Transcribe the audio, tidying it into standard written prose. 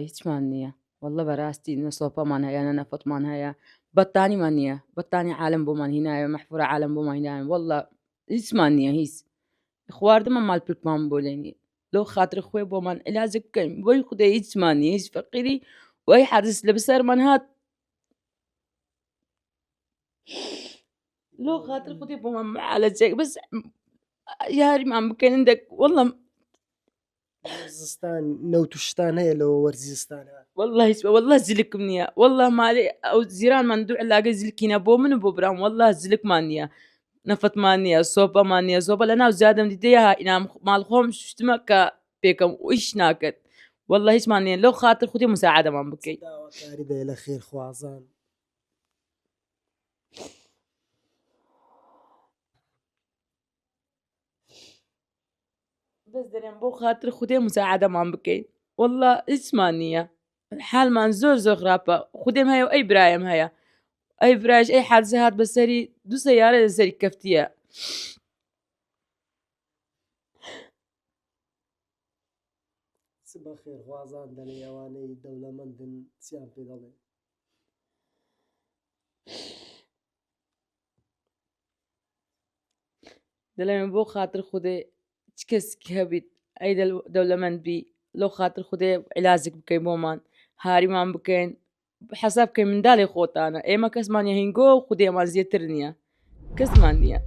هیچمان نییە وەڵڵە بەڕاستی نە سۆپەمان هەیە نە نەفەتمان هەیە بەتانیمان نییە بەتانی عالم بۆمان هینایە مەحفورە عالم بۆمان هینایە وەڵڵە هیچمان نییە هیچ خواردنمان مالپرکمان بۆ لێنی لەو خاتر خۆی بۆمان علاجێک بکەین بۆی خودێ هیچمان نییە هیچ فەقیری وای حەدس لە بەسەرمان هات لەو خاتر خودێ بۆمان معالەجێک بەس یاریمان بکەن هەندێک وەڵڵە زستان نەوتشتان هەیە لەوە وەرزستانە والله هیچ والله زلکم نییە والله مالی ئەو زیرانمان دوو علاگە زلکینە بۆ من و بۆ برام والله زلکمان نییە نەفەتمان نییە سۆپەمان نییە زۆپە لە ناو زیادەم دیدەیە ئینام ماڵ خۆم شتمە کە پێکەم ئیش ناکرد والله هیچمان نییە لەو خاتر خودی مساعدەمان بکەیت داواکاری دەیە لە خێرخوازان بەس دەرێن بۆ خاتر خودێ مساعدەمان بکەین والله هیچمان نییە حالمان زۆر زۆر خراپە خودێم هەیە و ئەی برایم هەیە ئەی براش ئەی حادزە هات بەسەری دوو سەیارە لەسەری کەفتیە بە خێرخوازان دەڵێ ئەوانەی دەوڵەمەندن چیان پێ دەڵێ دەڵێن بۆ خاتر خودێ چ کەسێکی هەبیت ئەی دەوڵەمەند بی لەو خاتر خودێ عیلازێک بکەین بۆمان هاریمان بکەین حەساب بکەین منداڵی خۆتانە ئێمە کەسمان هینگۆ و خودێمان زیاتر نییە کەسمان نییە